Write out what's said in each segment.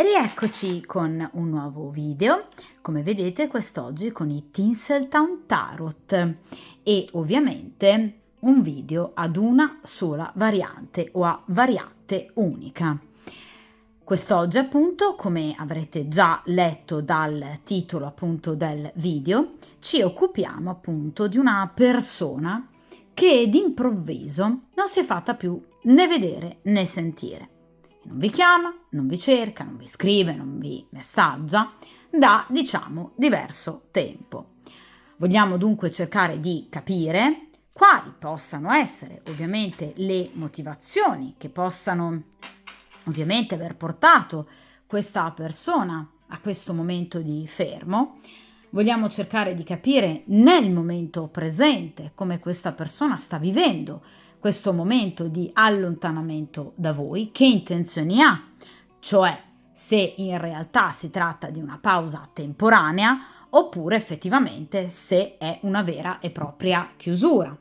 Rieccoci con un nuovo video, come vedete quest'oggi con i Tinseltown Tarot e ovviamente un video ad una sola variante o a variante unica. Quest'oggi appunto, come avrete già letto dal titolo appunto del video, ci occupiamo appunto di una persona che d'improvviso non si è fatta più né vedere né sentire. Non vi chiama, non vi cerca, non vi scrive, non vi messaggia da, diciamo, diverso tempo. Vogliamo dunque cercare di capire quali possano essere ovviamente le motivazioni che possano ovviamente aver portato questa persona a questo momento di fermo. Vogliamo cercare di capire nel momento presente come questa persona sta vivendo questo momento di allontanamento da voi, che intenzioni ha, cioè se in realtà si tratta di una pausa temporanea oppure effettivamente se è una vera e propria chiusura.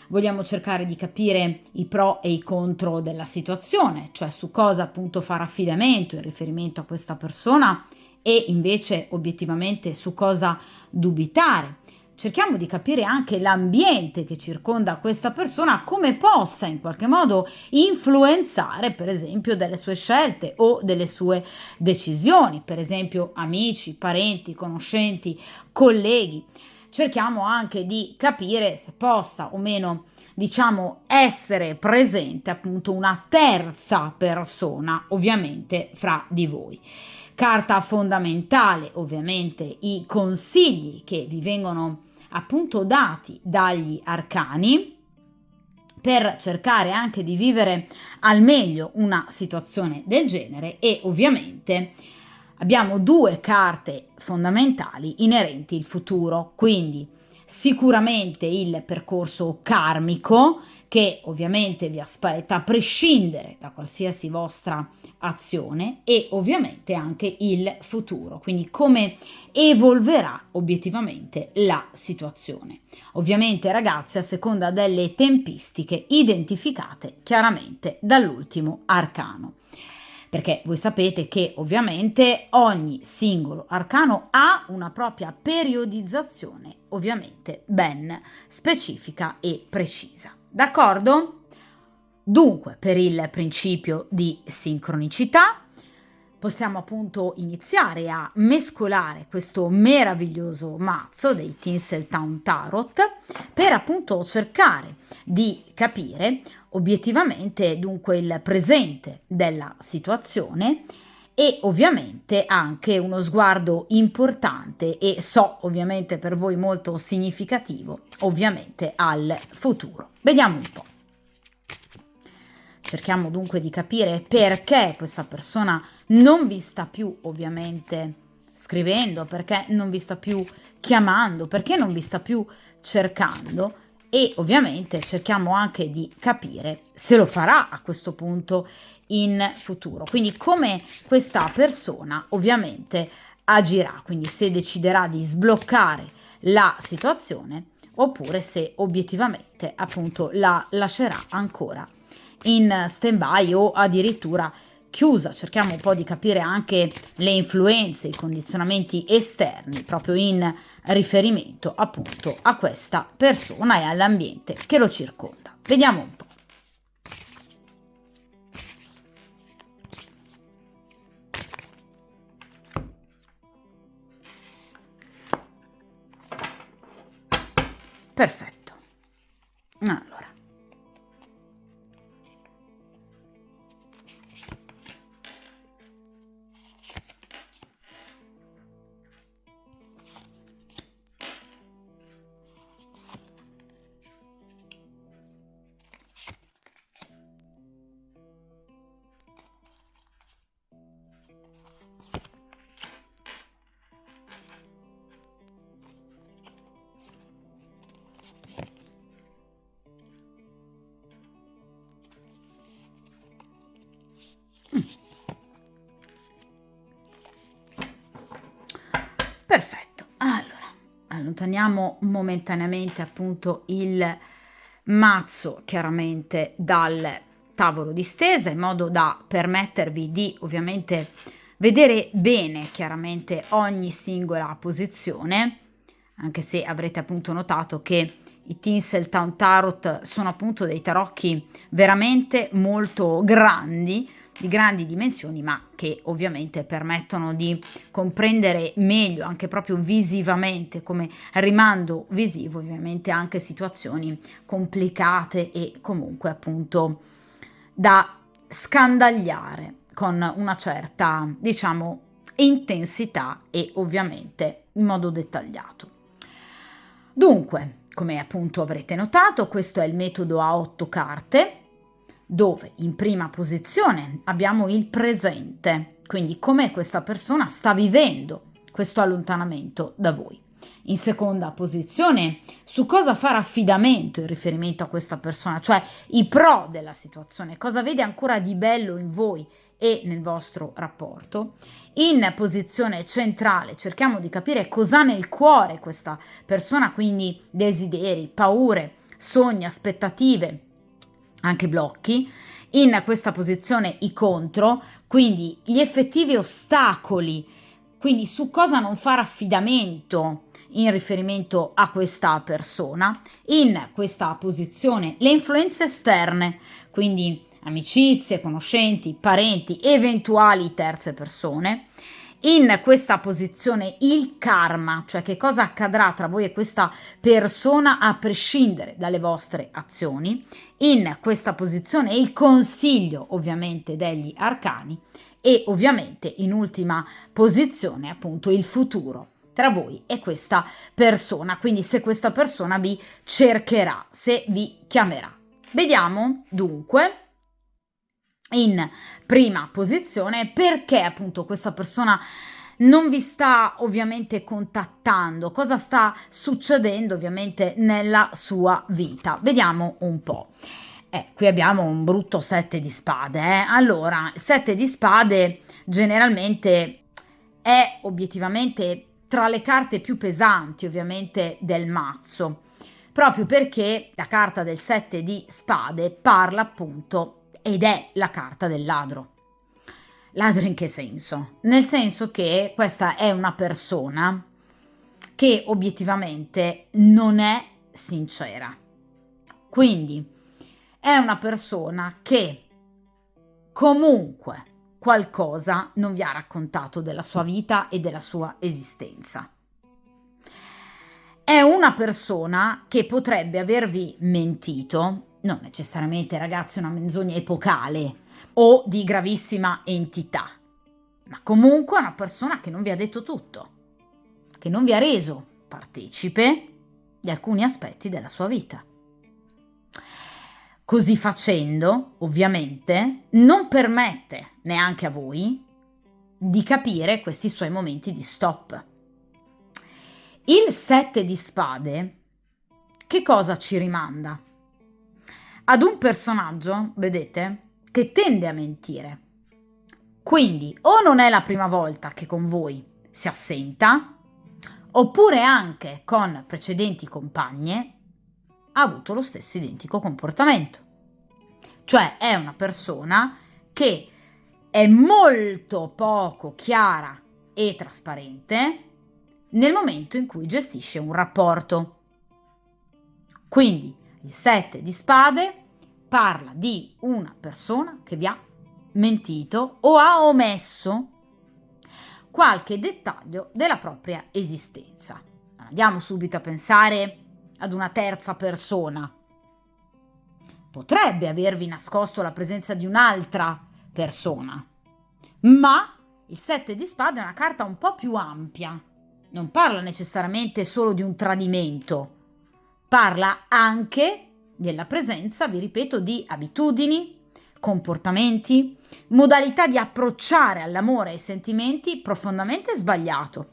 Vogliamo cercare di capire i pro e i contro della situazione, cioè su cosa appunto fare affidamento in riferimento a questa persona e invece obiettivamente su cosa dubitare. Cerchiamo di capire anche l'ambiente che circonda questa persona, come possa in qualche modo influenzare per esempio delle sue scelte o delle sue decisioni, per esempio amici, parenti, conoscenti, colleghi. Cerchiamo anche di capire se possa o meno, diciamo, essere presente appunto una terza persona, ovviamente fra di voi. Carta fondamentale, ovviamente, i consigli che vi vengono appunto dati dagli arcani per cercare anche di vivere al meglio una situazione del genere e ovviamente abbiamo due carte fondamentali inerenti al futuro, quindi sicuramente il percorso karmico che ovviamente vi aspetta a prescindere da qualsiasi vostra azione e ovviamente anche il futuro, quindi come evolverà obiettivamente la situazione. Ovviamente ragazzi a seconda delle tempistiche identificate chiaramente dall'ultimo arcano. Perché voi sapete che ovviamente ogni singolo arcano ha una propria periodizzazione, ovviamente ben specifica e precisa. D'accordo? Dunque, per il principio di sincronicità, possiamo appunto iniziare a mescolare questo meraviglioso mazzo dei Tinseltown Tarot per appunto cercare di capire obiettivamente dunque il presente della situazione e ovviamente anche uno sguardo importante e so ovviamente per voi molto significativo ovviamente al futuro. Vediamo un po'. Cerchiamo dunque di capire perché questa persona non vi sta più ovviamente scrivendo, perché non vi sta più chiamando, perché non vi sta più cercando e ovviamente cerchiamo anche di capire se lo farà a questo punto in futuro. Quindi come questa persona ovviamente agirà, quindi se deciderà di sbloccare la situazione oppure se obiettivamente appunto la lascerà ancora in stand-by o addirittura chiusa. Cerchiamo un po' di capire anche le influenze, i condizionamenti esterni proprio in riferimento appunto a questa persona e all'ambiente che lo circonda. Vediamo un po'. Perfetto. Allora. Perfetto, allora allontaniamo momentaneamente appunto il mazzo chiaramente dal tavolo di stesa in modo da permettervi di ovviamente vedere bene chiaramente ogni singola posizione, anche se avrete appunto notato che i Tinseltown Tarot sono appunto dei tarocchi veramente molto grandi, di grandi dimensioni, ma che ovviamente permettono di comprendere meglio, anche proprio visivamente, come rimando visivo, ovviamente anche situazioni complicate e comunque appunto da scandagliare con una certa, diciamo, intensità e ovviamente in modo dettagliato. Dunque, come appunto avrete notato, questo è il metodo a 8 carte, dove in prima posizione abbiamo il presente, quindi come questa persona sta vivendo questo allontanamento da voi. In seconda posizione, su cosa fare affidamento in riferimento a questa persona, cioè i pro della situazione, cosa vede ancora di bello in voi e nel vostro rapporto. In posizione centrale cerchiamo di capire cosa ha nel cuore questa persona, quindi desideri, paure, sogni, aspettative, anche blocchi. In questa posizione i contro, quindi gli effettivi ostacoli, quindi su cosa non fare affidamento in riferimento a questa persona. In questa posizione le influenze esterne, quindi amicizie, conoscenti, parenti, eventuali terze persone. In questa posizione il karma, cioè che cosa accadrà tra voi e questa persona a prescindere dalle vostre azioni. In questa posizione il consiglio ovviamente degli arcani e ovviamente in ultima posizione appunto il futuro tra voi e questa persona, quindi se questa persona vi cercherà, se vi chiamerà. Vediamo dunque in prima posizione perché appunto questa persona non vi sta ovviamente contattando, cosa sta succedendo ovviamente nella sua vita. Vediamo un po'. Qui abbiamo un brutto 7 di spade. Allora, il 7 di spade generalmente è obiettivamente tra le carte più pesanti ovviamente del mazzo, proprio perché la carta del 7 di spade parla appunto ed è la carta del ladro. Ladro in che senso? Nel senso che questa è una persona che obiettivamente non è sincera. Quindi è una persona che comunque qualcosa non vi ha raccontato della sua vita e della sua esistenza. È una persona che potrebbe avervi mentito, non necessariamente ragazzi una menzogna epocale o di gravissima entità, ma comunque è una persona che non vi ha detto tutto, che non vi ha reso partecipe di alcuni aspetti della sua vita. Così facendo, ovviamente, non permette neanche a voi di capire questi suoi momenti di stop. Il 7 di spade che cosa ci rimanda? Ad un personaggio, vedete, che tende a mentire. Quindi o non è la prima volta che con voi si assenta, oppure anche con precedenti compagne ha avuto lo stesso identico comportamento. Cioè è una persona che è molto poco chiara e trasparente nel momento in cui gestisce un rapporto. Quindi il 7 di spade parla di una persona che vi ha mentito o ha omesso qualche dettaglio della propria esistenza. Andiamo subito a pensare ad una terza persona. Potrebbe avervi nascosto la presenza di un'altra persona, ma il 7 di spade è una carta un po' più ampia. Non parla necessariamente solo di un tradimento, parla anche della presenza, vi ripeto, di abitudini, comportamenti, modalità di approcciare all'amore e ai sentimenti profondamente sbagliato.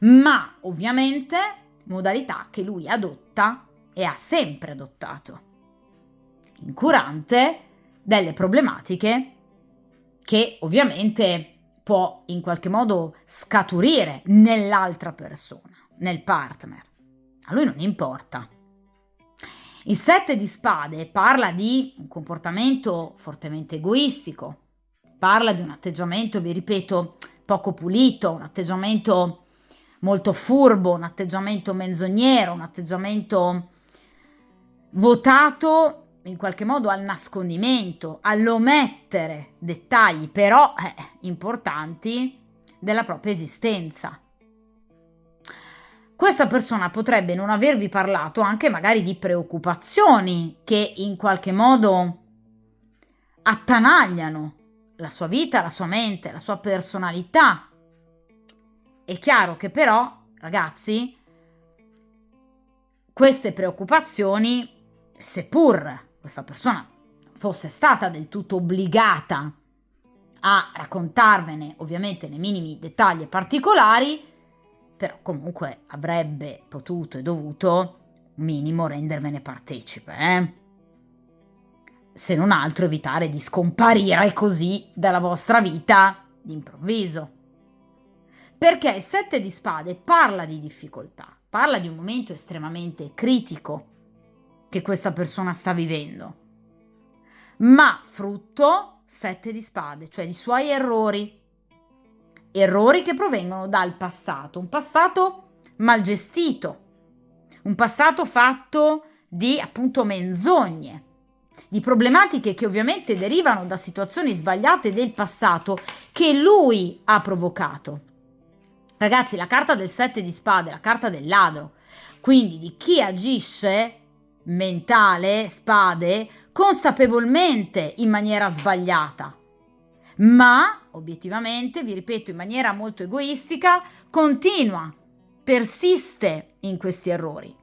Ma ovviamente modalità che lui adotta e ha sempre adottato, incurante delle problematiche che ovviamente può in qualche modo scaturire nell'altra persona, nel partner. A lui non importa. Il 7 di spade parla di un comportamento fortemente egoistico, parla di un atteggiamento, vi ripeto, poco pulito, un atteggiamento molto furbo, un atteggiamento menzognero, un atteggiamento votato in qualche modo al nascondimento, all'omettere dettagli però importanti della propria esistenza. Questa persona potrebbe non avervi parlato anche magari di preoccupazioni che in qualche modo attanagliano la sua vita, la sua mente, la sua personalità. È chiaro che però, ragazzi, queste preoccupazioni, seppur questa persona fosse stata del tutto obbligata a raccontarvene ovviamente nei minimi dettagli e particolari, però comunque avrebbe potuto e dovuto un minimo rendervene partecipe, se non altro evitare di scomparire così dalla vostra vita d'improvviso. Perché il 7 di spade parla di difficoltà, parla di un momento estremamente critico che questa persona sta vivendo, ma frutto 7 di spade, cioè di suoi errori che provengono dal passato, un passato mal gestito, un passato fatto di appunto menzogne, di problematiche che ovviamente derivano da situazioni sbagliate del passato che lui ha provocato. Ragazzi, la carta del 7 di spade è la carta del ladro, quindi di chi agisce mentale, spade, consapevolmente in maniera sbagliata, ma obiettivamente, vi ripeto, in maniera molto egoistica, continua, persiste in questi errori,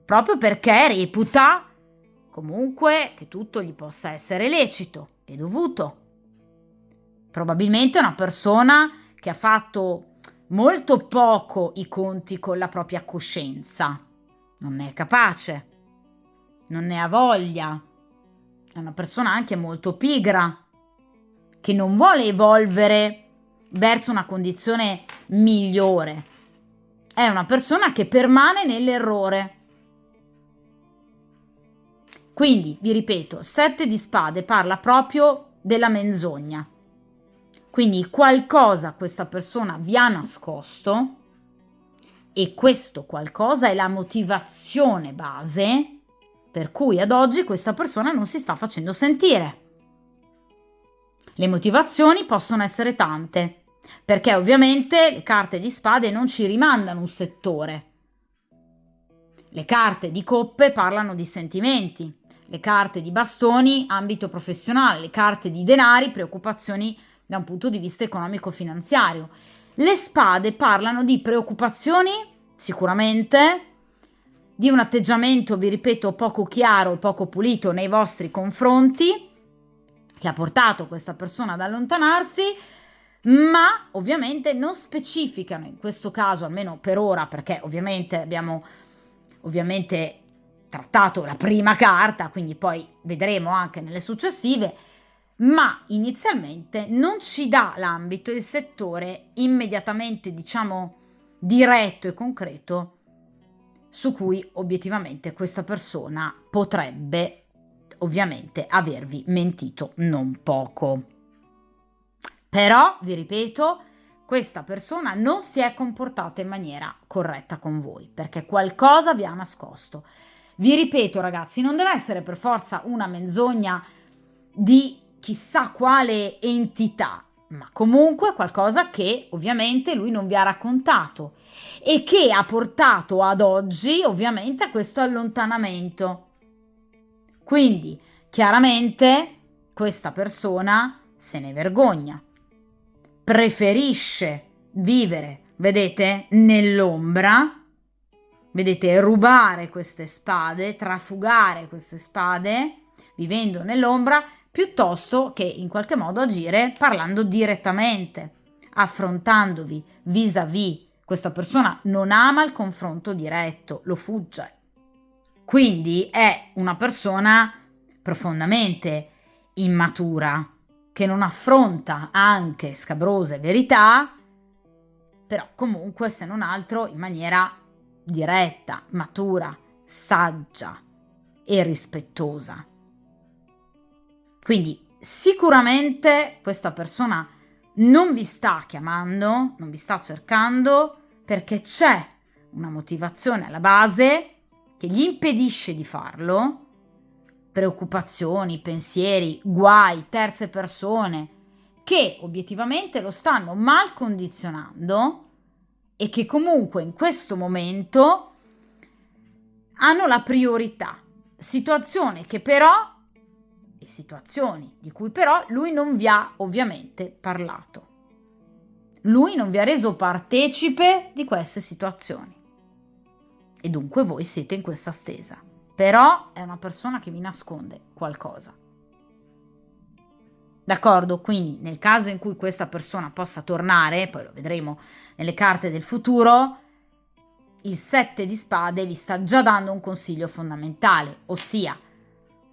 proprio perché reputa comunque che tutto gli possa essere lecito e dovuto. Probabilmente è una persona che ha fatto molto poco i conti con la propria coscienza, non ne è capace, non ne ha voglia, è una persona anche molto pigra, che non vuole evolvere verso una condizione migliore, è una persona che permane nell'errore. Quindi, vi ripeto, 7 di spade parla proprio della menzogna. Quindi qualcosa questa persona vi ha nascosto e questo qualcosa è la motivazione base per cui ad oggi questa persona non si sta facendo sentire. Le motivazioni possono essere tante, perché ovviamente le carte di spade non ci rimandano un settore. Le carte di coppe parlano di sentimenti, le carte di bastoni ambito professionale, le carte di denari preoccupazioni da un punto di vista economico-finanziario. Le spade parlano di preoccupazioni, sicuramente, di un atteggiamento, vi ripeto, poco chiaro e poco pulito nei vostri confronti, che ha portato questa persona ad allontanarsi, ma ovviamente non specificano in questo caso, almeno per ora, perché ovviamente abbiamo trattato la prima carta, quindi poi vedremo anche nelle successive, ma inizialmente non ci dà l'ambito, il settore immediatamente, diciamo, diretto e concreto su cui obiettivamente questa persona potrebbe ovviamente avervi mentito non poco. Però, vi ripeto, questa persona non si è comportata in maniera corretta con voi, perché qualcosa vi ha nascosto. Vi ripeto, ragazzi, non deve essere per forza una menzogna di chissà quale entità, ma comunque qualcosa che ovviamente lui non vi ha raccontato e che ha portato ad oggi ovviamente a questo allontanamento. Quindi, chiaramente, questa persona se ne vergogna, preferisce vivere, vedete, nell'ombra, vedete, rubare queste spade, trafugare queste spade, vivendo nell'ombra, piuttosto che in qualche modo agire parlando direttamente, affrontandovi vis-à-vis. Questa persona non ama il confronto diretto, lo fugge. Quindi è una persona profondamente immatura, che non affronta anche scabrose verità, però comunque se non altro in maniera diretta, matura, saggia e rispettosa. Quindi sicuramente questa persona non vi sta chiamando, non vi sta cercando perché c'è una motivazione alla base che gli impedisce di farlo, preoccupazioni, pensieri, guai, terze persone, che obiettivamente lo stanno mal condizionando e che comunque in questo momento hanno la priorità. Situazioni di cui però lui non vi ha ovviamente parlato. Lui non vi ha reso partecipe di queste situazioni. E dunque voi siete in questa stesa. Però è una persona che vi nasconde qualcosa. D'accordo? Quindi nel caso in cui questa persona possa tornare, poi lo vedremo nelle carte del futuro, il 7 di spade vi sta già dando un consiglio fondamentale, ossia,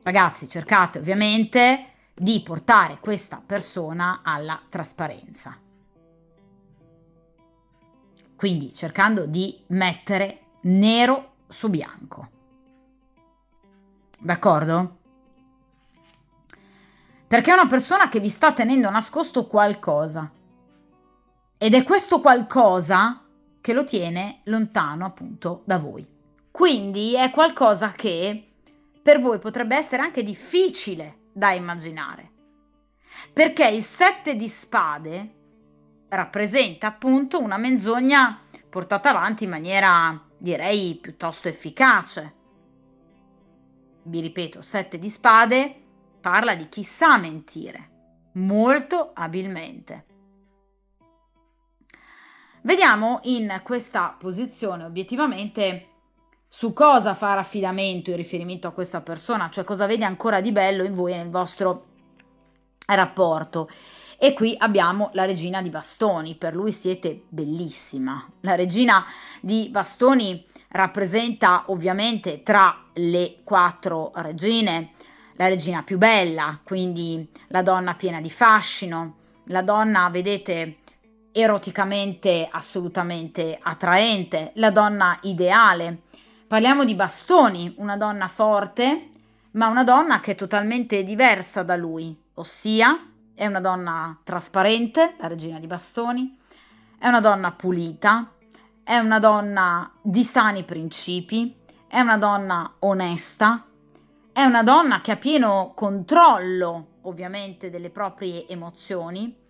ragazzi, cercate ovviamente di portare questa persona alla trasparenza. Quindi cercando di mettere nero su bianco. D'accordo? Perché è una persona che vi sta tenendo nascosto qualcosa. Ed è questo qualcosa che lo tiene lontano appunto da voi. Quindi è qualcosa che per voi potrebbe essere anche difficile da immaginare. Perché il 7 di spade rappresenta appunto una menzogna portata avanti in maniera, direi, piuttosto efficace. Vi ripeto, 7 di spade parla di chi sa mentire, molto abilmente. Vediamo in questa posizione obiettivamente su cosa fare affidamento in riferimento a questa persona, cioè cosa vede ancora di bello in voi e nel vostro rapporto. E qui abbiamo la regina di bastoni, per lui siete bellissima. La regina di bastoni rappresenta ovviamente tra le 4 regine la regina più bella, quindi la donna piena di fascino, la donna, vedete, eroticamente assolutamente attraente, la donna ideale. Parliamo di bastoni, una donna forte, ma una donna che è totalmente diversa da lui, ossia è una donna trasparente, la regina di bastoni, è una donna pulita, è una donna di sani principi, è una donna onesta, è una donna che ha pieno controllo, ovviamente, delle proprie emozioni,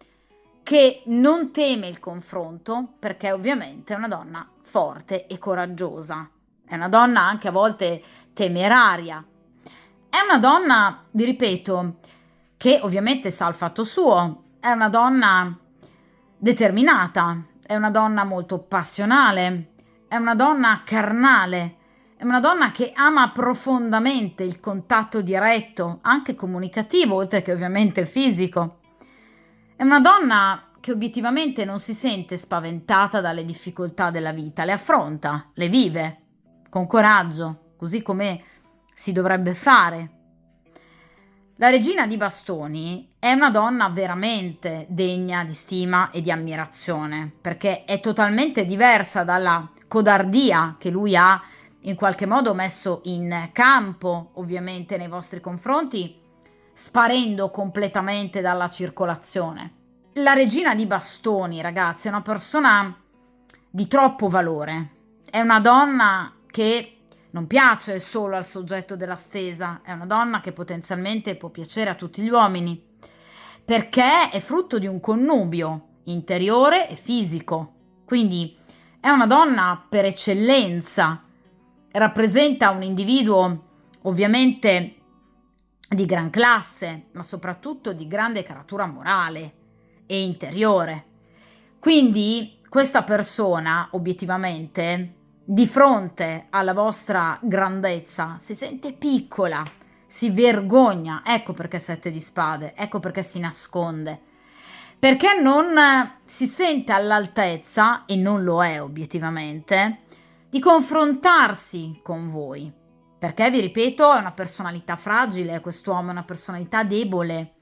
che non teme il confronto, perché ovviamente è una donna forte e coraggiosa. È una donna anche a volte temeraria. È una donna, vi ripeto, che ovviamente sa il fatto suo. È una donna determinata, è una donna molto passionale, è una donna carnale, è una donna che ama profondamente il contatto diretto, anche comunicativo, oltre che ovviamente fisico. È una donna che obiettivamente non si sente spaventata dalle difficoltà della vita, le affronta, le vive con coraggio, così come si dovrebbe fare. La regina di bastoni è una donna veramente degna di stima e di ammirazione, perché è totalmente diversa dalla codardia che lui ha in qualche modo messo in campo, ovviamente, nei vostri confronti, sparendo completamente dalla circolazione. La regina di bastoni, ragazzi, è una persona di troppo valore. È una donna che non piace solo al soggetto della stesa, è una donna che potenzialmente può piacere a tutti gli uomini, perché è frutto di un connubio interiore e fisico. Quindi è una donna per eccellenza, rappresenta un individuo ovviamente di gran classe, ma soprattutto di grande caratura morale e interiore. Quindi questa persona, obiettivamente, di fronte alla vostra grandezza, si sente piccola, si vergogna. Ecco perché 7 di spade, ecco perché si nasconde. Perché non si sente all'altezza, e non lo è obiettivamente, di confrontarsi con voi. Perché, vi ripeto, è una personalità fragile, quest'uomo è una personalità debole.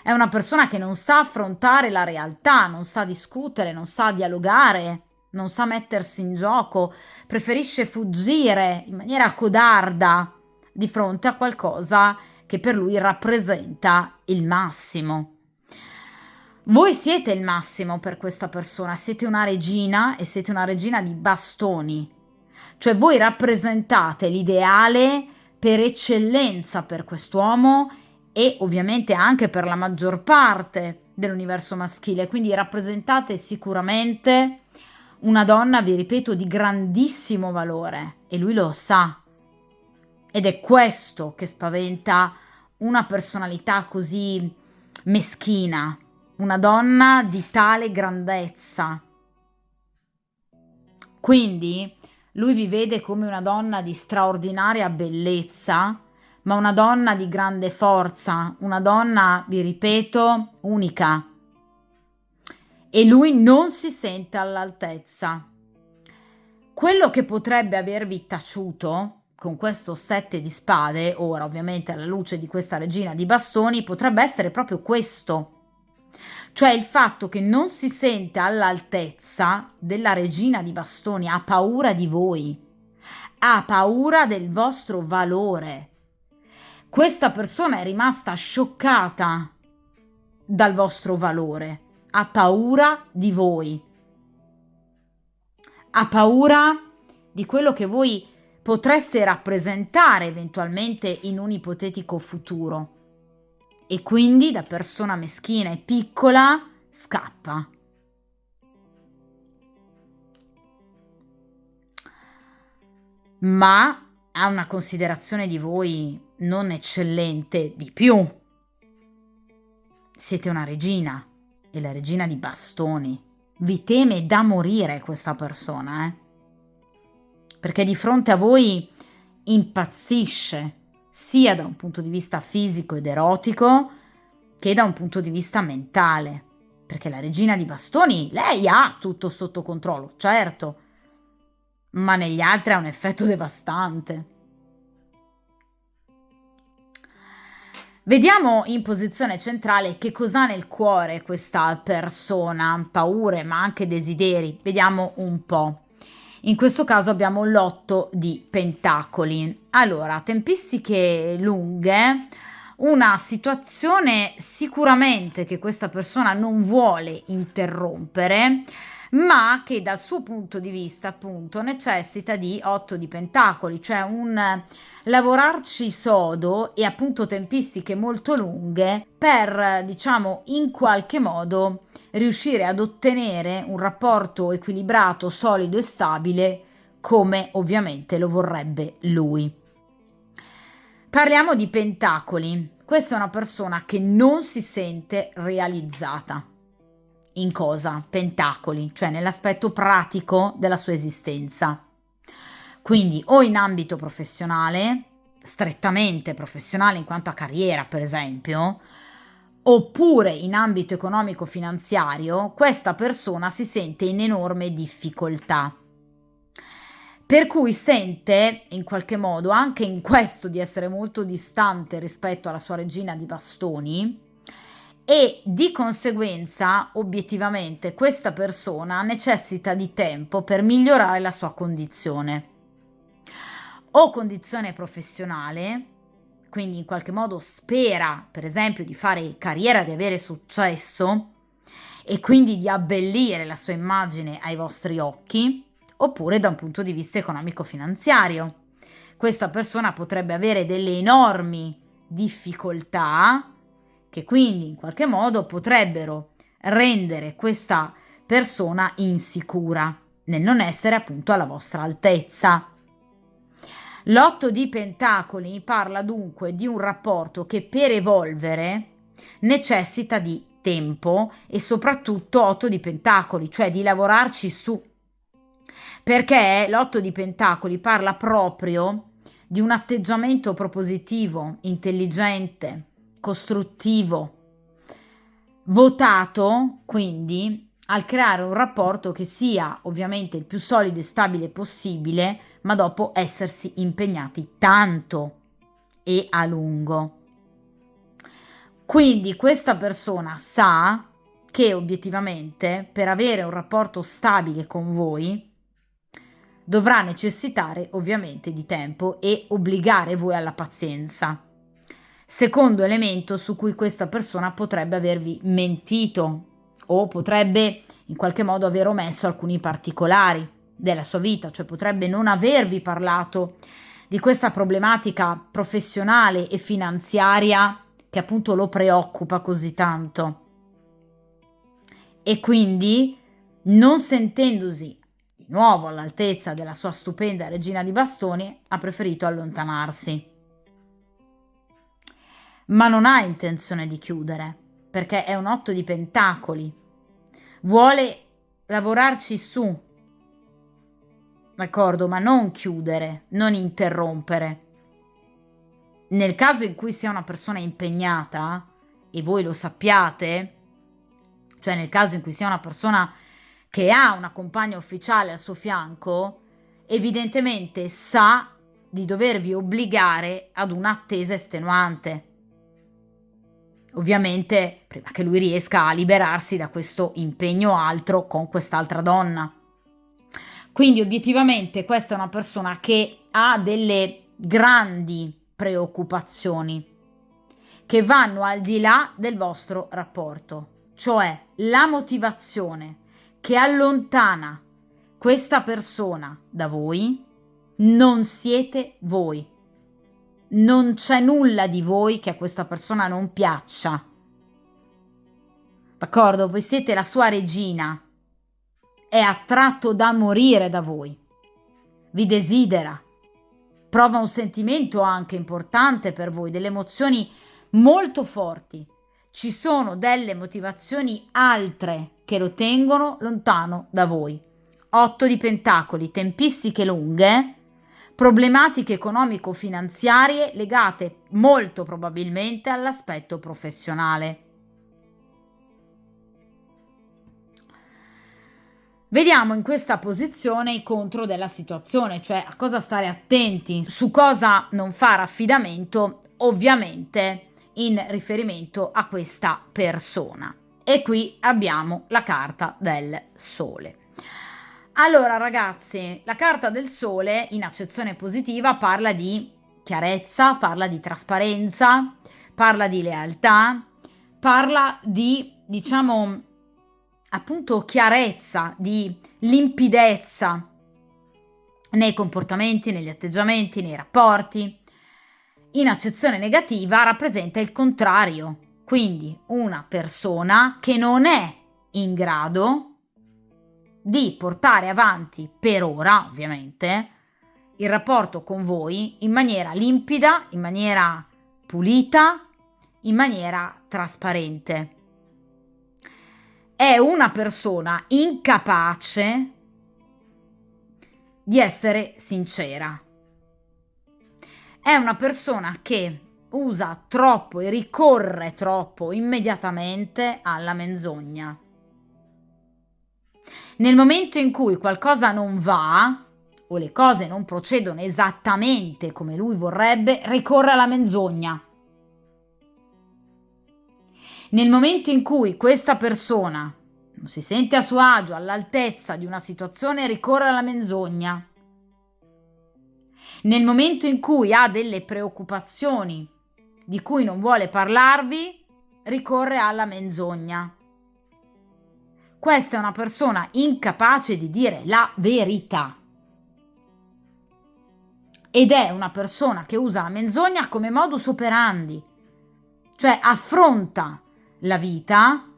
È una persona che non sa affrontare la realtà, non sa discutere, non sa dialogare, non sa mettersi in gioco, preferisce fuggire in maniera codarda di fronte a qualcosa che per lui rappresenta il massimo. Voi siete il massimo per questa persona, siete una regina e siete una regina di bastoni, cioè voi rappresentate l'ideale per eccellenza per quest'uomo e ovviamente anche per la maggior parte dell'universo maschile, quindi rappresentate sicuramente una donna, vi ripeto, di grandissimo valore e lui lo sa. Ed è questo che spaventa una personalità così meschina, una donna di tale grandezza. Quindi lui vi vede come una donna di straordinaria bellezza, ma una donna di grande forza, una donna, vi ripeto, unica. E lui non si sente all'altezza. Quello che potrebbe avervi taciuto con questo 7 di spade, ora ovviamente alla luce di questa regina di bastoni, potrebbe essere proprio questo. Cioè il fatto che non si sente all'altezza della regina di bastoni, ha paura di voi, ha paura del vostro valore. Questa persona è rimasta scioccata dal vostro valore, ha paura di voi, ha paura di quello che voi potreste rappresentare eventualmente in un ipotetico futuro. E quindi da persona meschina e piccola scappa. Ma ha una considerazione di voi non eccellente di più. Siete una regina e la regina di bastoni. Vi teme da morire questa persona, perché di fronte a voi impazzisce sia da un punto di vista fisico ed erotico che da un punto di vista mentale, perché la regina di bastoni, lei ha tutto sotto controllo, certo, ma negli altri ha un effetto devastante. Vediamo in posizione centrale che cos'ha nel cuore questa persona, paure ma anche desideri, vediamo un po'. In questo caso abbiamo l'8 di pentacoli. Allora, tempistiche lunghe, una situazione sicuramente che questa persona non vuole interrompere, ma che dal suo punto di vista appunto necessita di 8 di pentacoli, cioè un lavorarci sodo e appunto tempistiche molto lunghe per, diciamo, in qualche modo riuscire ad ottenere un rapporto equilibrato, solido e stabile come ovviamente lo vorrebbe lui. Parliamo di pentacoli. Questa è una persona che non si sente realizzata. In cosa? Pentacoli, cioè nell'aspetto pratico della sua esistenza. Quindi o in ambito professionale, strettamente professionale in quanto a carriera per esempio, oppure in ambito economico-finanziario, questa persona si sente in enorme difficoltà. Per cui sente in qualche modo anche in questo di essere molto distante rispetto alla sua regina di bastoni e di conseguenza obiettivamente questa persona necessita di tempo per migliorare la sua condizione. O condizione professionale, quindi in qualche modo spera per esempio di fare carriera, di avere successo e quindi di abbellire la sua immagine ai vostri occhi, oppure da un punto di vista economico-finanziario. Questa persona potrebbe avere delle enormi difficoltà che quindi in qualche modo potrebbero rendere questa persona insicura nel non essere appunto alla vostra altezza. L'8 di pentacoli parla dunque di un rapporto che per evolvere necessita di tempo e soprattutto 8 di pentacoli, cioè di lavorarci su. Perché l'8 di pentacoli parla proprio di un atteggiamento propositivo, intelligente, costruttivo, votato quindi al creare un rapporto che sia ovviamente il più solido e stabile possibile, ma dopo essersi impegnati tanto e a lungo. Quindi questa persona sa che obiettivamente per avere un rapporto stabile con voi dovrà necessitare ovviamente di tempo e obbligare voi alla pazienza. Secondo elemento su cui questa persona potrebbe avervi mentito o potrebbe in qualche modo aver omesso alcuni particolari della sua vita, cioè potrebbe non avervi parlato di questa problematica professionale e finanziaria che appunto lo preoccupa così tanto. E quindi, non sentendosi di nuovo all'altezza della sua stupenda regina di bastoni, ha preferito allontanarsi. Ma non ha intenzione di chiudere, perché è un 8 di pentacoli. Vuole lavorarci su, d'accordo? Ma non chiudere, non interrompere. Nel caso in cui sia una persona impegnata, e voi lo sappiate, cioè nel caso in cui sia una persona che ha una compagna ufficiale al suo fianco, evidentemente sa di dovervi obbligare ad un'attesa estenuante. Ovviamente prima che lui riesca a liberarsi da questo impegno altro con quest'altra donna. Quindi obiettivamente questa è una persona che ha delle grandi preoccupazioni che vanno al di là del vostro rapporto, cioè la motivazione che allontana questa persona da voi non siete voi. Non c'è nulla di voi che a questa persona non piaccia. D'accordo? Voi siete la sua regina. È attratto da morire da voi. Vi desidera. Prova un sentimento anche importante per voi, delle emozioni molto forti. Ci sono delle motivazioni altre che lo tengono lontano da voi. 8 di pentacoli, tempistiche lunghe, problematiche economico-finanziarie legate molto probabilmente all'aspetto professionale. Vediamo in questa posizione i contro della situazione, cioè a cosa stare attenti, su cosa non fare affidamento, ovviamente in riferimento a questa persona. E qui abbiamo la carta del Sole. Allora ragazzi, la carta del Sole in accezione positiva parla di chiarezza, parla di trasparenza, parla di lealtà, parla di, diciamo, appunto chiarezza, di limpidezza nei comportamenti, negli atteggiamenti, nei rapporti. In accezione negativa rappresenta il contrario, quindi una persona che non è in grado di portare avanti per ora, ovviamente, il rapporto con voi in maniera limpida, in maniera pulita, in maniera trasparente. È una persona incapace di essere sincera. È una persona che usa troppo e ricorre troppo immediatamente alla menzogna. Nel momento in cui qualcosa non va o le cose non procedono esattamente come lui vorrebbe, ricorre alla menzogna. Nel momento in cui questa persona non si sente a suo agio, all'altezza di una situazione, ricorre alla menzogna. Nel momento in cui ha delle preoccupazioni di cui non vuole parlarvi, ricorre alla menzogna. Questa è una persona incapace di dire la verità. Ed è una persona che usa la menzogna come modus operandi, cioè affronta la vita,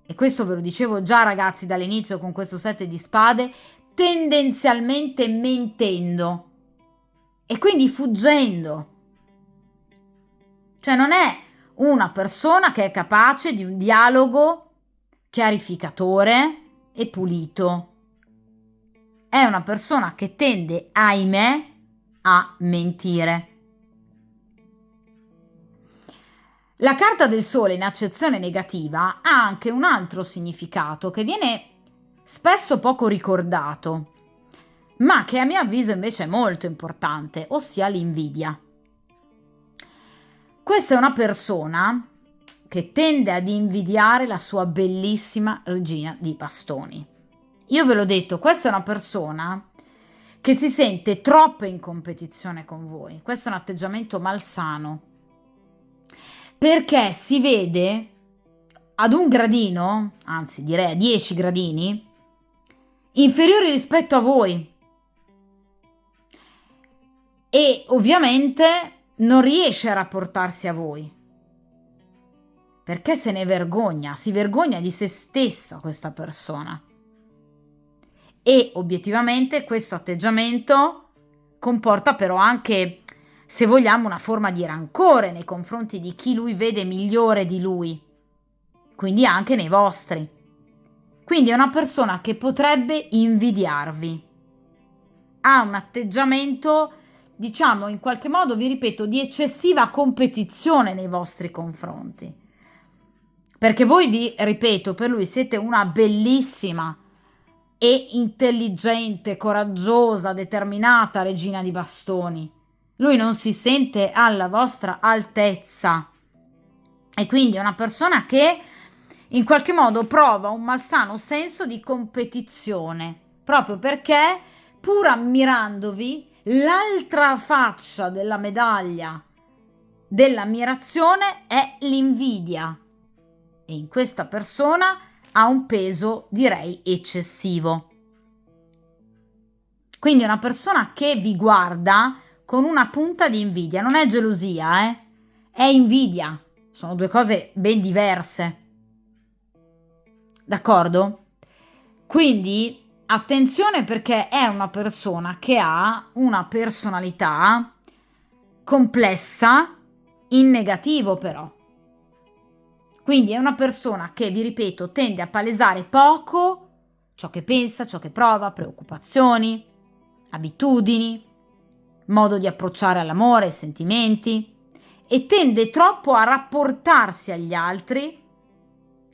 e questo ve lo dicevo già ragazzi dall'inizio con questo 7 di spade, tendenzialmente mentendo e quindi fuggendo. Cioè non è una persona che è capace di un dialogo chiarificatore e pulito. È una persona che tende, ahimè, a mentire. La carta del Sole in accezione negativa ha anche un altro significato che viene spesso poco ricordato, ma che a mio avviso invece è molto importante, ossia l'invidia. Questa è una persona che tende ad invidiare la sua bellissima regina di bastoni. Io ve l'ho detto, questa è una persona che si sente troppo in competizione con voi. Questo è un atteggiamento malsano. perché si vede ad un gradino, anzi direi a 10 gradini, inferiori rispetto a voi. E ovviamente non riesce a rapportarsi a voi, perché se ne vergogna, si vergogna di se stessa questa persona. E obiettivamente questo atteggiamento comporta però anche, se vogliamo, una forma di rancore nei confronti di chi lui vede migliore di lui, quindi anche nei vostri. Quindi è una persona che potrebbe invidiarvi, ha un atteggiamento, diciamo, in qualche modo, vi ripeto, di eccessiva competizione nei vostri confronti. Perché voi, vi ripeto, per lui siete una bellissima e intelligente, coraggiosa, determinata regina di bastoni. Lui non si sente alla vostra altezza e quindi è una persona che in qualche modo prova un malsano senso di competizione, proprio perché, pur ammirandovi, l'altra faccia della medaglia dell'ammirazione è l'invidia, e in questa persona ha un peso, direi, eccessivo. Quindi è una persona che vi guarda con una punta di invidia, non è gelosia, è invidia, sono due cose ben diverse. D'accordo? Quindi attenzione, perché è una persona che ha una personalità complessa in negativo però. Quindi è una persona che, vi ripeto, tende a palesare poco ciò che pensa, ciò che prova, preoccupazioni, abitudini, modo di approcciare all'amore, ai sentimenti, e tende troppo a rapportarsi agli altri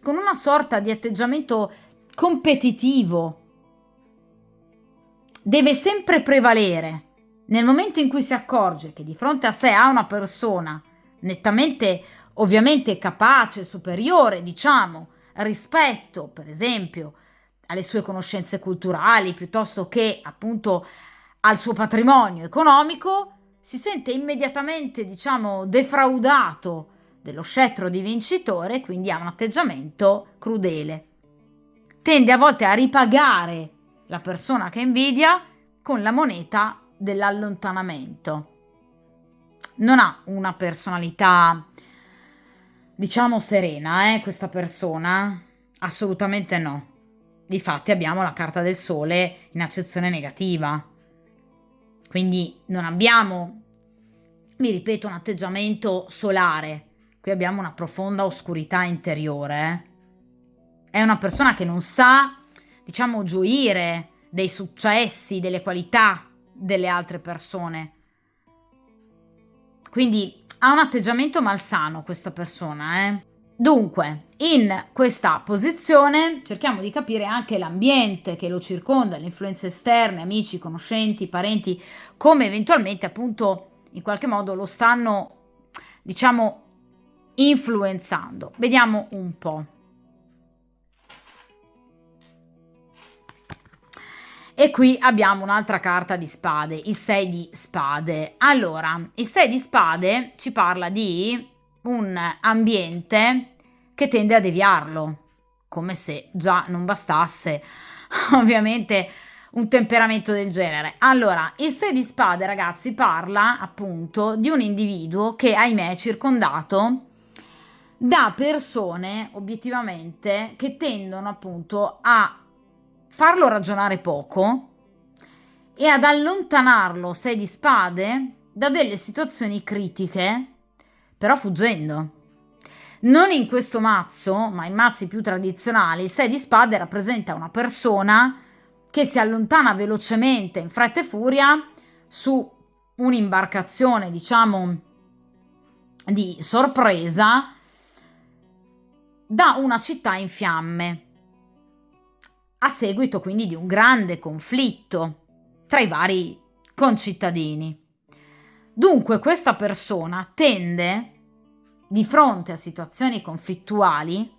con una sorta di atteggiamento competitivo. Deve sempre prevalere. Nel momento in cui si accorge che di fronte a sé ha una persona nettamente, ovviamente, capace, superiore, diciamo, rispetto, per esempio, alle sue conoscenze culturali, piuttosto che appunto al suo patrimonio economico, si sente immediatamente, diciamo, defraudato dello scettro di vincitore, quindi ha un atteggiamento crudele. Tende a volte a ripagare la persona che invidia con la moneta dell'allontanamento. Non ha una personalità, diciamo, serena, questa persona? Assolutamente no. Difatti abbiamo la carta del sole in accezione negativa. Quindi non abbiamo, vi ripeto, un atteggiamento solare. Qui abbiamo una profonda oscurità interiore. È una persona che non sa, diciamo, gioire dei successi, delle qualità delle altre persone. Quindi ha un atteggiamento malsano questa persona. Dunque, in questa posizione cerchiamo di capire anche l'ambiente che lo circonda, le influenze esterne, amici, conoscenti, parenti, come eventualmente appunto in qualche modo lo stanno, diciamo, influenzando. Vediamo un po'. E qui abbiamo un'altra carta di spade, il 6 di spade. Allora, il 6 di spade ci parla di un ambiente che tende a deviarlo, come se già non bastasse, ovviamente, un temperamento del genere. Allora, il 6 di spade, ragazzi, parla appunto di un individuo che, ahimè, è circondato da persone, obiettivamente, che tendono appunto a farlo ragionare poco e ad allontanarlo, 6 di spade, da delle situazioni critiche, però fuggendo. Non in questo mazzo, ma in mazzi più tradizionali, il 6 di spade rappresenta una persona che si allontana velocemente, in fretta e furia, su un'imbarcazione, diciamo, di sorpresa, da una città in fiamme, a seguito quindi di un grande conflitto tra i vari concittadini. Dunque questa persona tende, di fronte a situazioni conflittuali,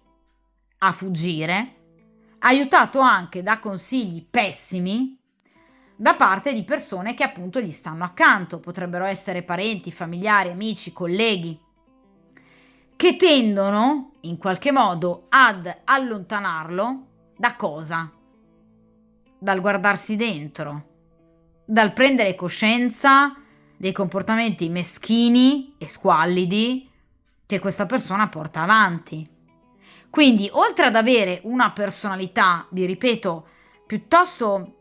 a fuggire, aiutato anche da consigli pessimi da parte di persone che appunto gli stanno accanto, potrebbero essere parenti, familiari, amici, colleghi, che tendono in qualche modo ad allontanarlo da cosa? Dal guardarsi dentro, dal prendere coscienza dei comportamenti meschini e squallidi che questa persona porta avanti. Quindi, oltre ad avere una personalità, vi ripeto, piuttosto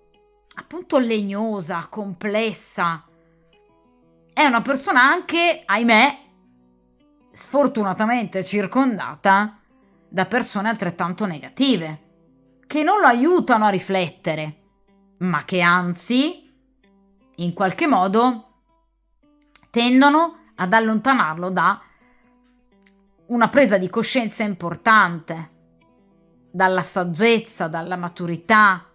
appunto legnosa, complessa, è una persona anche, ahimè, sfortunatamente circondata da persone altrettanto negative, che non lo aiutano a riflettere, ma che anzi, in qualche modo, tendono ad allontanarlo da una presa di coscienza importante, dalla saggezza, dalla maturità.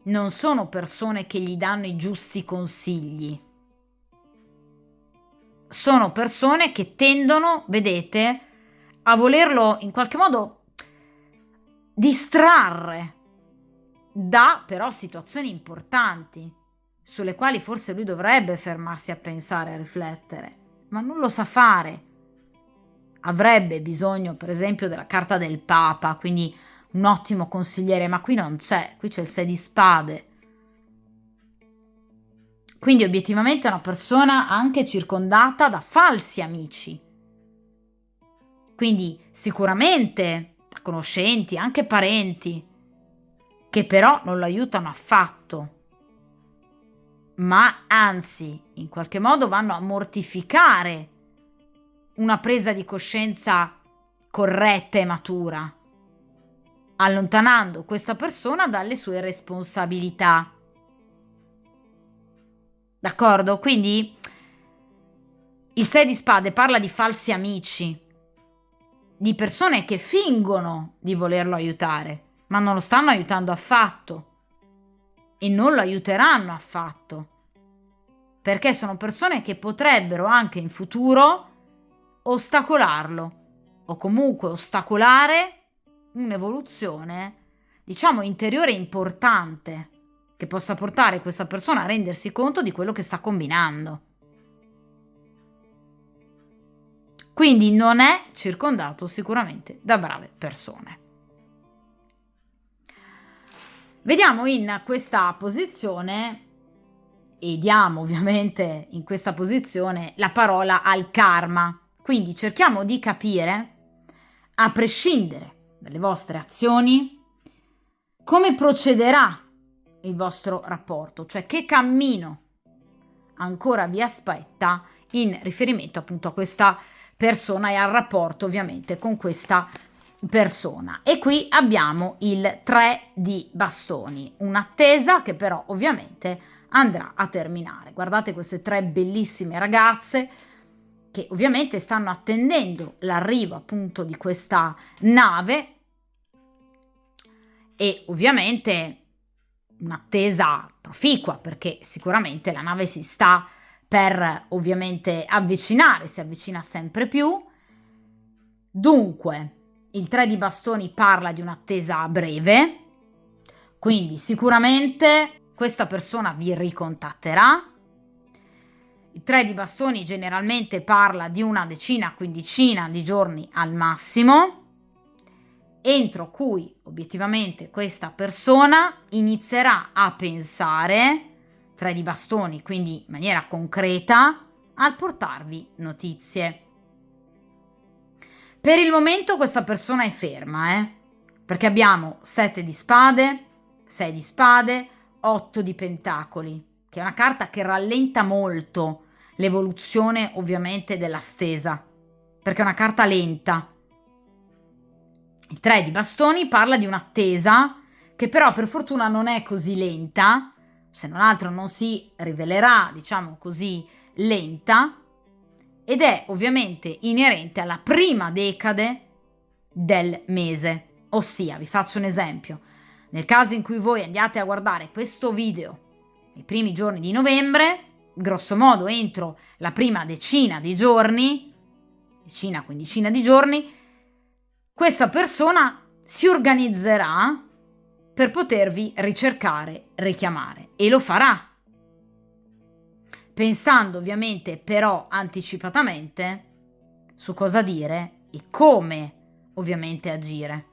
Non sono persone che gli danno i giusti consigli. Sono persone che tendono, vedete, a volerlo in qualche modo distrarre da però situazioni importanti, sulle quali forse lui dovrebbe fermarsi a pensare, a riflettere, ma non lo sa fare. Avrebbe bisogno, per esempio, della carta del Papa, quindi un ottimo consigliere, ma qui non c'è, qui c'è il 6 di spade. Quindi obiettivamente è una persona anche circondata da falsi amici. Quindi sicuramente da conoscenti, anche parenti, che però non lo aiutano affatto, ma anzi in qualche modo vanno a mortificare una presa di coscienza corretta e matura, allontanando questa persona dalle sue responsabilità. D'accordo? Quindi il 6 di spade parla di falsi amici, di persone che fingono di volerlo aiutare, ma non lo stanno aiutando affatto e non lo aiuteranno affatto, perché sono persone che potrebbero anche in futuro ostacolarlo o comunque ostacolare un'evoluzione, diciamo, interiore importante che possa portare questa persona a rendersi conto di quello che sta combinando. Quindi non è circondato sicuramente da brave persone. Vediamo in questa posizione e diamo ovviamente in questa posizione la parola al karma. Quindi cerchiamo di capire, a prescindere dalle vostre azioni, come procederà il vostro rapporto, cioè che cammino ancora vi aspetta in riferimento appunto a questa persona e al rapporto ovviamente con questa persona. E qui abbiamo il 3 di bastoni, un'attesa che però ovviamente andrà a terminare. Guardate queste 3 bellissime ragazze che ovviamente stanno attendendo l'arrivo appunto di questa nave e ovviamente un'attesa proficua, perché sicuramente la nave si sta per ovviamente avvicinare, si avvicina sempre più. Dunque, il 3 di bastoni parla di un'attesa breve, quindi sicuramente questa persona vi ricontatterà. Il 3 di bastoni generalmente parla di una decina, quindicina di giorni al massimo, entro cui obiettivamente questa persona inizierà a pensare, 3 di bastoni, quindi in maniera concreta, al portarvi notizie. Per il momento questa persona è ferma, perché abbiamo 7 di spade, 6 di spade, 8 di pentacoli, che è una carta che rallenta molto l'evoluzione ovviamente della stesa, perché è una carta lenta. Il 3 di bastoni parla di un'attesa che però per fortuna non è così lenta, se non altro non si rivelerà, diciamo così, lenta, ed è ovviamente inerente alla prima decade del mese. Ossia, vi faccio un esempio, nel caso in cui voi andiate a guardare questo video nei primi giorni di novembre, grosso modo entro la prima decina di giorni, decina, quindicina di giorni, questa persona si organizzerà per potervi ricercare, richiamare, e lo farà, pensando ovviamente però anticipatamente su cosa dire e come ovviamente agire.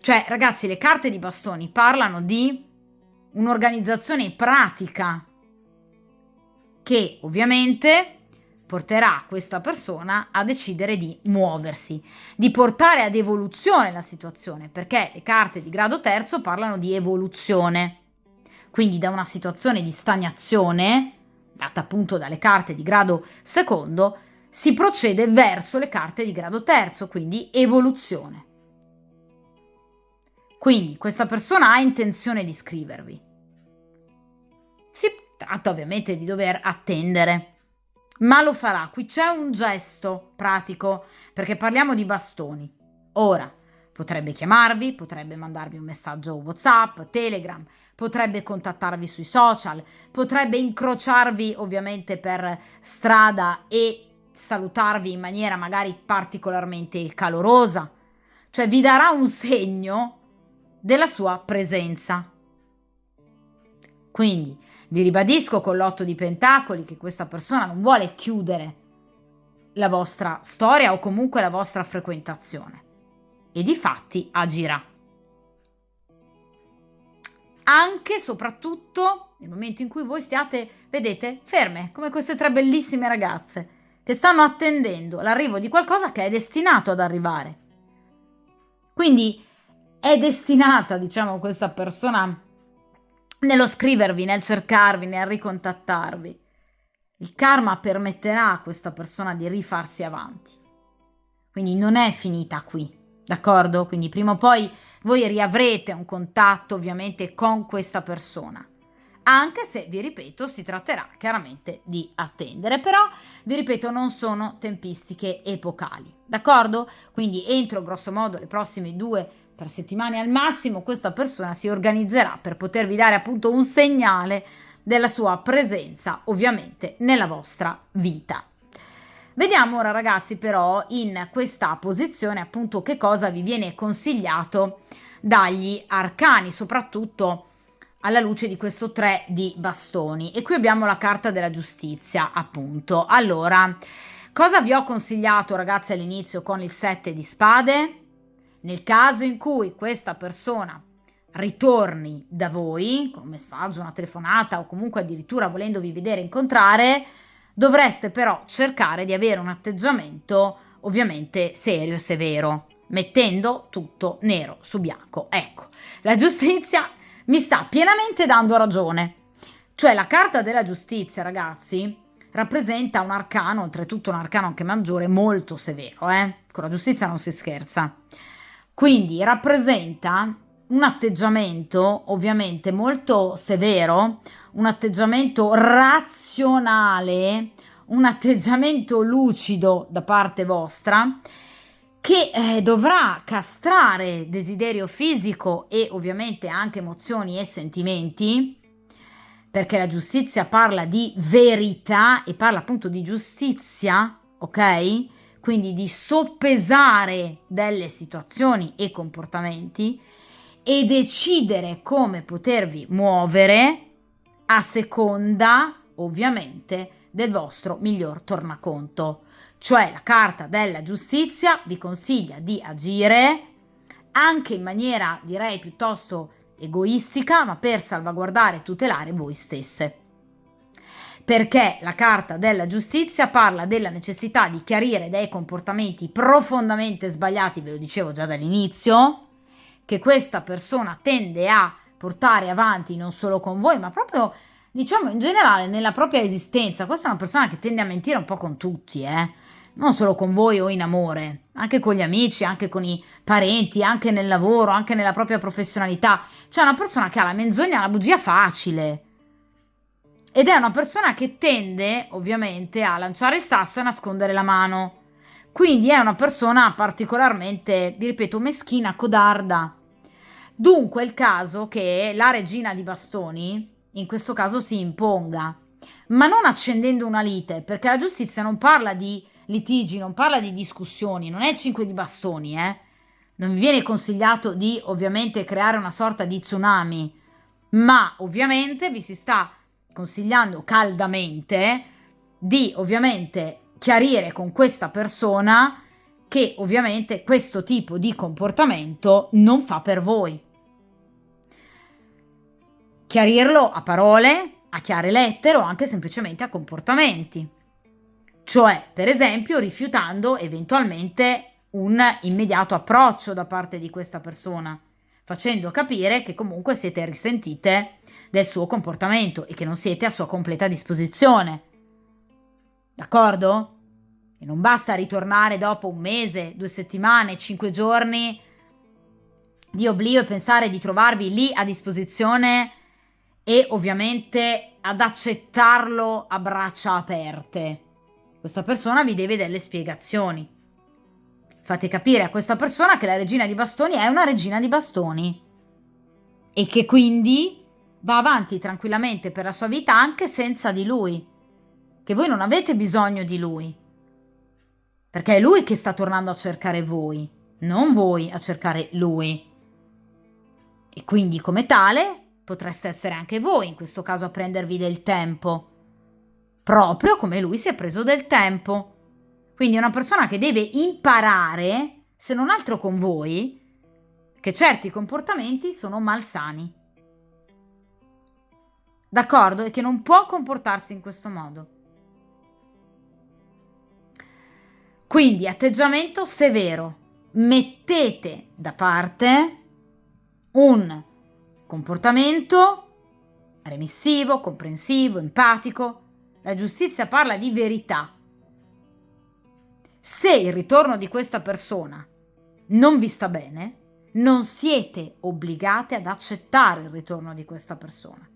Cioè, ragazzi, le carte di bastoni parlano di un'organizzazione pratica che ovviamente porterà questa persona a decidere di muoversi, di portare ad evoluzione la situazione, perché le carte di grado terzo parlano di evoluzione. Quindi da una situazione di stagnazione, data appunto dalle carte di grado secondo, si procede verso le carte di grado terzo, quindi evoluzione. Quindi questa persona ha intenzione di scrivervi. Si tratta ovviamente di dover attendere, ma lo farà. Qui c'è un gesto pratico, perché parliamo di bastoni. Ora, potrebbe chiamarvi, potrebbe mandarvi un messaggio WhatsApp, Telegram, potrebbe contattarvi sui social, potrebbe incrociarvi ovviamente per strada e salutarvi in maniera magari particolarmente calorosa, cioè vi darà un segno della sua presenza. Quindi vi ribadisco con l'8 di Pentacoli che questa persona non vuole chiudere la vostra storia o comunque la vostra frequentazione e difatti agirà. Anche e soprattutto nel momento in cui voi stiate, vedete, ferme, come queste tre bellissime ragazze che stanno attendendo l'arrivo di qualcosa che è destinato ad arrivare. Quindi è destinata, diciamo, questa persona nello scrivervi, nel cercarvi, nel ricontattarvi. Il karma permetterà a questa persona di rifarsi avanti. Quindi non è finita qui, d'accordo? Quindi prima o poi voi riavrete un contatto ovviamente con questa persona. Anche se, vi ripeto, si tratterà chiaramente di attendere, però, vi ripeto, non sono tempistiche epocali, d'accordo? Quindi entro grosso modo le prossime 2-3 settimane al massimo questa persona si organizzerà per potervi dare appunto un segnale della sua presenza ovviamente nella vostra vita. Vediamo ora ragazzi però in questa posizione appunto che cosa vi viene consigliato dagli arcani, soprattutto alla luce di questo 3 di bastoni. E qui abbiamo la carta della giustizia appunto. Allora, cosa vi ho consigliato ragazzi all'inizio con il 7 di spade? Nel caso in cui questa persona ritorni da voi con un messaggio, una telefonata o comunque addirittura volendovi vedere incontrare, dovreste però cercare di avere un atteggiamento ovviamente serio e severo, mettendo tutto nero su bianco. Ecco, la giustizia mi sta pienamente dando ragione. Cioè la carta della giustizia, ragazzi, rappresenta un arcano, oltretutto un arcano anche maggiore, molto severo, Con la giustizia non si scherza. Quindi rappresenta un atteggiamento ovviamente molto severo, un atteggiamento razionale, un atteggiamento lucido da parte vostra che dovrà castrare desiderio fisico e ovviamente anche emozioni e sentimenti, perché la giustizia parla di verità e parla appunto di giustizia, ok? Quindi di soppesare delle situazioni e comportamenti e decidere come potervi muovere a seconda, ovviamente, del vostro miglior tornaconto. Cioè la carta della giustizia vi consiglia di agire anche in maniera, direi, piuttosto egoistica, ma per salvaguardare e tutelare voi stesse. Perché la carta della giustizia parla della necessità di chiarire dei comportamenti profondamente sbagliati, ve lo dicevo già dall'inizio, che questa persona tende a portare avanti non solo con voi, ma proprio, diciamo, in generale nella propria esistenza. Questa è una persona che tende a mentire un po' con tutti, non solo con voi o in amore, anche con gli amici, anche con i parenti, anche nel lavoro, anche nella propria professionalità. Cioè una persona che ha la menzogna, la bugia facile. Ed è una persona che tende, ovviamente, a lanciare il sasso e nascondere la mano. Quindi è una persona particolarmente, vi ripeto, meschina, codarda. Dunque è il caso che la regina di bastoni, in questo caso, si imponga, ma non accendendo una lite, perché la giustizia non parla di litigi, non parla di discussioni, non è il 5 di bastoni, Non vi viene consigliato di, ovviamente, creare una sorta di tsunami, ma ovviamente vi si sta consigliando caldamente di ovviamente chiarire con questa persona che ovviamente questo tipo di comportamento non fa per voi. Chiarirlo a parole, a chiare lettere o anche semplicemente a comportamenti. Cioè, per esempio, rifiutando eventualmente un immediato approccio da parte di questa persona, facendo capire che comunque siete risentite del suo comportamento e che non siete a sua completa disposizione. D'accordo? E non basta ritornare dopo un mese, 2 settimane, 5 giorni di oblio e pensare di trovarvi lì a disposizione e ovviamente ad accettarlo a braccia aperte. Questa persona vi deve delle spiegazioni. Fate capire a questa persona che la regina di bastoni è una regina di bastoni e che quindi va avanti tranquillamente per la sua vita anche senza di lui, che voi non avete bisogno di lui, perché è lui che sta tornando a cercare voi, non voi a cercare lui. E quindi come tale potreste essere anche voi in questo caso a prendervi del tempo, proprio come lui si è preso del tempo. Quindi è una persona che deve imparare, se non altro con voi, che certi comportamenti sono malsani. D'accordo? E che non può comportarsi in questo modo. Quindi atteggiamento severo. Mettete da parte un comportamento remissivo, comprensivo, empatico. La giustizia parla di verità. Se il ritorno di questa persona non vi sta bene, non siete obbligate ad accettare il ritorno di questa persona.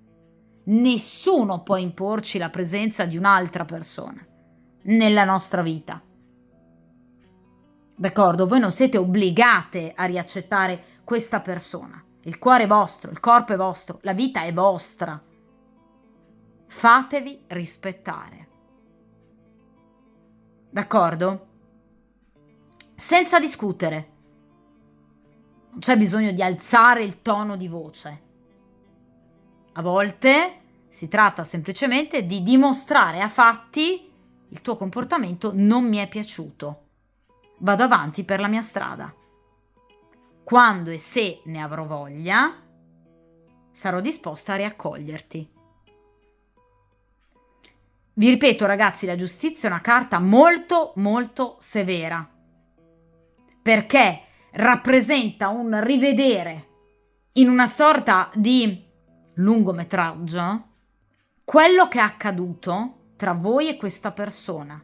Nessuno può imporci la presenza di un'altra persona nella nostra vita. D'accordo? Voi non siete obbligate a riaccettare questa persona. Il cuore è vostro, il corpo è vostro, la vita è vostra. Fatevi rispettare. D'accordo? Senza discutere. Non c'è bisogno di alzare il tono di voce. A volte si tratta semplicemente di dimostrare a fatti: il tuo comportamento non mi è piaciuto. Vado avanti per la mia strada. Quando e se ne avrò voglia, sarò disposta a riaccoglierti. Vi ripeto, ragazzi, la giustizia è una carta molto, molto severa, perché rappresenta un rivedere in una sorta di lungometraggio quello che è accaduto tra voi e questa persona,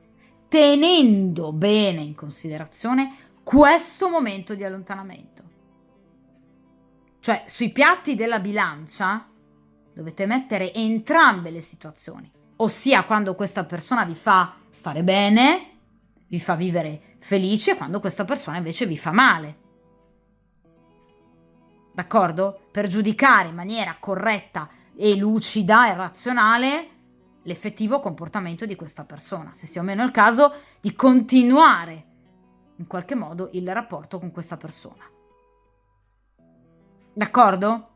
tenendo bene in considerazione questo momento di allontanamento. Cioè, sui piatti della bilancia dovete mettere entrambe le situazioni, ossia quando questa persona vi fa stare bene, vi fa vivere felici, e quando questa persona invece vi fa male. D'accordo? Per giudicare in maniera corretta e lucida e razionale l'effettivo comportamento di questa persona, se sia o meno il caso di continuare in qualche modo il rapporto con questa persona. D'accordo?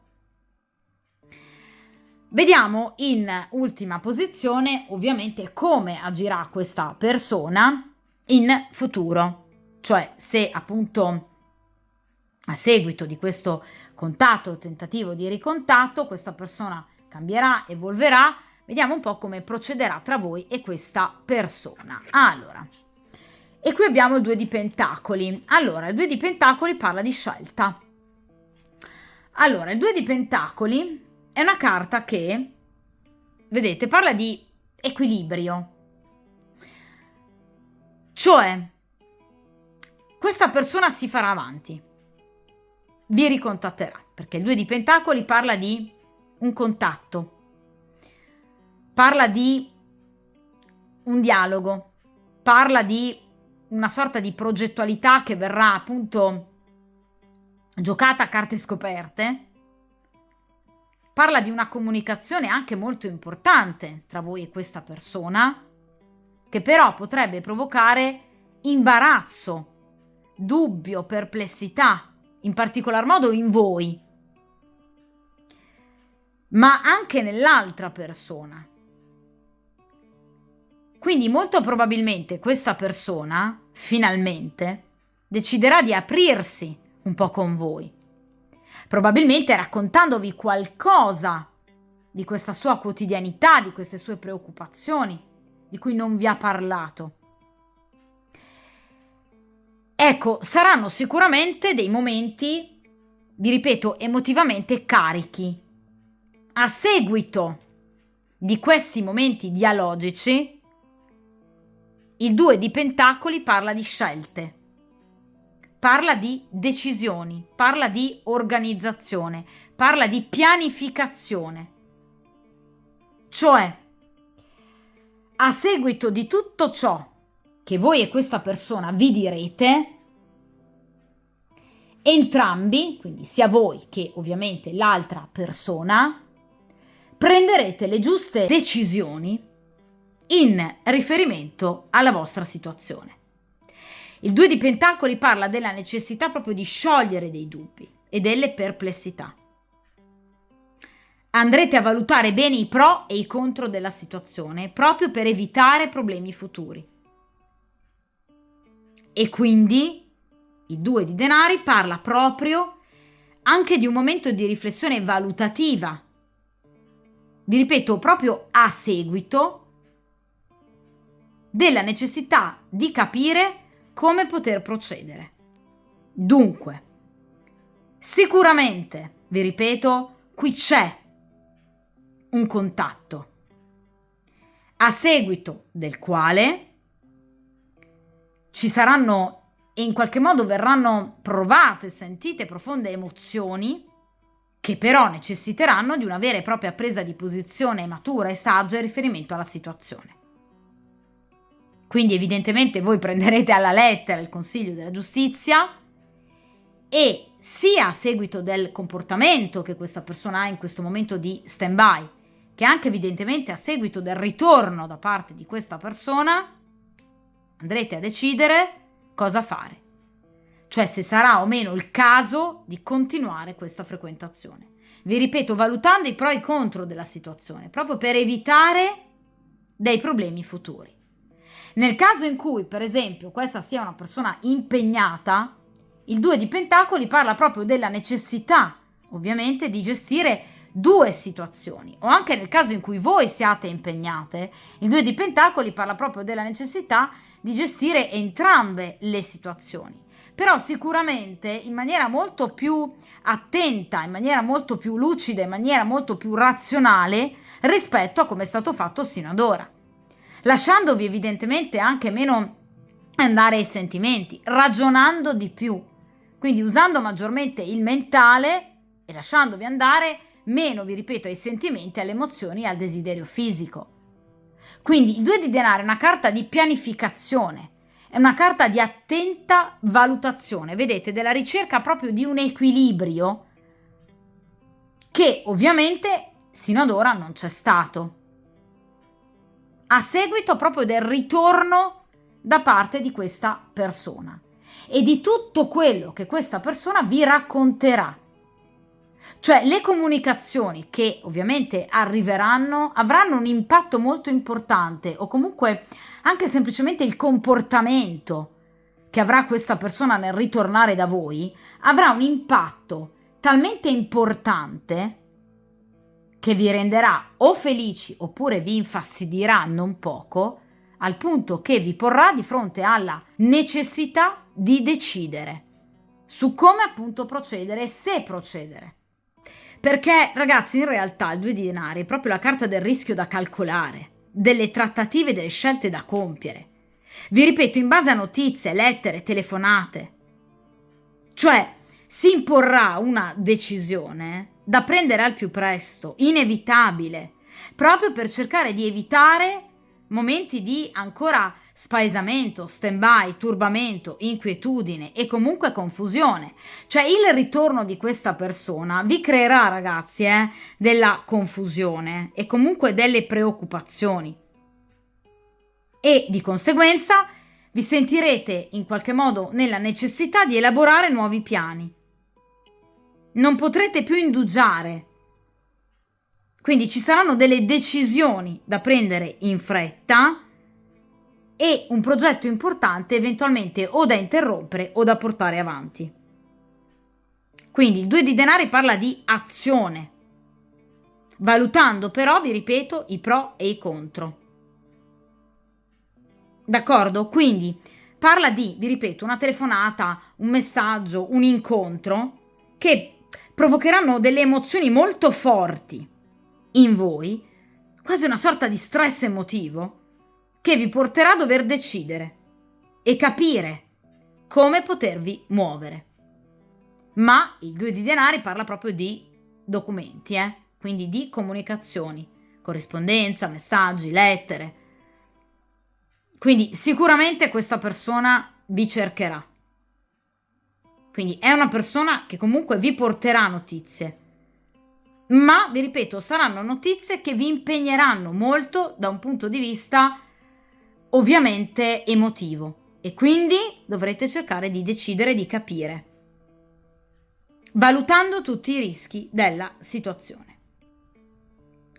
Vediamo in ultima posizione ovviamente come agirà questa persona in futuro, cioè se appunto a seguito di questo contatto o tentativo di ricontatto questa persona cambierà, evolverà. Vediamo un po' come procederà tra voi e questa persona. Allora, e qui abbiamo il 2 di pentacoli. Allora, il 2 di pentacoli parla di scelta. Allora, il 2 di pentacoli è una carta che, vedete, parla di equilibrio. Cioè, questa persona si farà avanti, vi ricontatterà, perché il 2 di pentacoli parla di un contatto, parla di un dialogo, parla di una sorta di progettualità che verrà appunto giocata a carte scoperte, parla di una comunicazione anche molto importante tra voi e questa persona, che però potrebbe provocare imbarazzo, dubbio, perplessità, in particolar modo in voi, ma anche nell'altra persona. Quindi molto probabilmente questa persona finalmente deciderà di aprirsi un po' con voi, probabilmente raccontandovi qualcosa di questa sua quotidianità, di queste sue preoccupazioni, di cui non vi ha parlato. Ecco, saranno sicuramente dei momenti, vi ripeto, emotivamente carichi. A seguito di questi momenti dialogici, il 2 di Pentacoli parla di scelte, parla di decisioni, parla di organizzazione, parla di pianificazione. Cioè, a seguito di tutto ciò che voi e questa persona vi direte, entrambi, quindi sia voi che ovviamente l'altra persona, prenderete le giuste decisioni in riferimento alla vostra situazione. Il 2 di Pentacoli parla della necessità proprio di sciogliere dei dubbi e delle perplessità. Andrete a valutare bene i pro e i contro della situazione proprio per evitare problemi futuri. E quindi il 2 di denari parla proprio anche di un momento di riflessione valutativa. Vi ripeto, proprio a seguito della necessità di capire come poter procedere. Dunque, sicuramente, vi ripeto, qui c'è un contatto, a seguito del quale ci saranno e in qualche modo verranno provate, sentite profonde emozioni che però necessiteranno di una vera e propria presa di posizione matura e saggia in riferimento alla situazione. Quindi evidentemente voi prenderete alla lettera il consiglio della giustizia e sia a seguito del comportamento che questa persona ha in questo momento di stand-by, che anche evidentemente a seguito del ritorno da parte di questa persona, andrete a decidere cosa fare. Cioè se sarà o meno il caso di continuare questa frequentazione. Vi ripeto, valutando i pro e i contro della situazione, proprio per evitare dei problemi futuri. Nel caso in cui, per esempio, questa sia una persona impegnata, il 2 di Pentacoli parla proprio della necessità, ovviamente, di gestire due situazioni. O anche nel caso in cui voi siate impegnate, il 2 di Pentacoli parla proprio della necessità di gestire entrambe le situazioni. Però sicuramente in maniera molto più attenta, in maniera molto più lucida, in maniera molto più razionale rispetto a come è stato fatto sino ad ora. Lasciandovi evidentemente anche meno andare ai sentimenti, ragionando di più, quindi usando maggiormente il mentale e lasciandovi andare meno, vi ripeto, ai sentimenti, alle emozioni e al desiderio fisico. Quindi il 2 di denari è una carta di pianificazione, è una carta di attenta valutazione, vedete, della ricerca proprio di un equilibrio che ovviamente sino ad ora non c'è stato, a seguito proprio del ritorno da parte di questa persona e di tutto quello che questa persona vi racconterà. Cioè le comunicazioni che ovviamente arriveranno avranno un impatto molto importante, o comunque anche semplicemente il comportamento che avrà questa persona nel ritornare da voi avrà un impatto talmente importante che vi renderà o felici oppure vi infastidirà non poco, al punto che vi porrà di fronte alla necessità di decidere su come appunto procedere e se procedere. Perché ragazzi, in realtà il 2 di denari è proprio la carta del rischio da calcolare, delle trattative, delle scelte da compiere. Vi ripeto, in base a notizie, lettere, telefonate. Cioè, si imporrà una decisione da prendere al più presto, inevitabile, proprio per cercare di evitare momenti di ancora spaesamento, stand-by, turbamento, inquietudine e comunque confusione. Cioè il ritorno di questa persona vi creerà, ragazzi, della confusione e comunque delle preoccupazioni. E di conseguenza vi sentirete in qualche modo nella necessità di elaborare nuovi piani. Non potrete più indugiare. Quindi ci saranno delle decisioni da prendere in fretta e un progetto importante eventualmente o da interrompere o da portare avanti. Quindi il 2 di denari parla di azione, valutando però, vi ripeto, i pro e i contro. D'accordo? Quindi parla di, vi ripeto, una telefonata, un messaggio, un incontro che provocheranno delle emozioni molto forti in voi, quasi una sorta di stress emotivo che vi porterà a dover decidere e capire come potervi muovere. Ma il 2 di denari parla proprio di documenti, quindi di comunicazioni, corrispondenza, messaggi, lettere. Quindi sicuramente questa persona vi cercherà. Quindi è una persona che comunque vi porterà notizie. Ma, vi ripeto, saranno notizie che vi impegneranno molto da un punto di vista ovviamente emotivo. E quindi dovrete cercare di decidere, di capire, valutando tutti i rischi della situazione.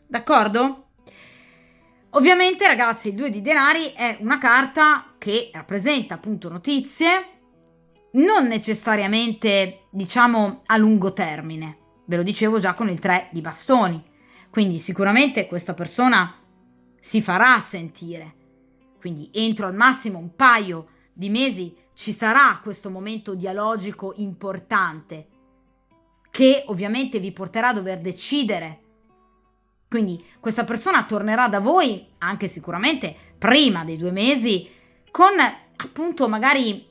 D'accordo? Ovviamente, ragazzi, il 2 di denari è una carta che rappresenta appunto notizie, non necessariamente, diciamo, a lungo termine. Ve lo dicevo già con il 3 di bastoni. Quindi sicuramente questa persona si farà sentire. Quindi entro al massimo un paio di mesi ci sarà questo momento dialogico importante che ovviamente vi porterà a dover decidere. Quindi questa persona tornerà da voi anche sicuramente prima dei 2 mesi con appunto magari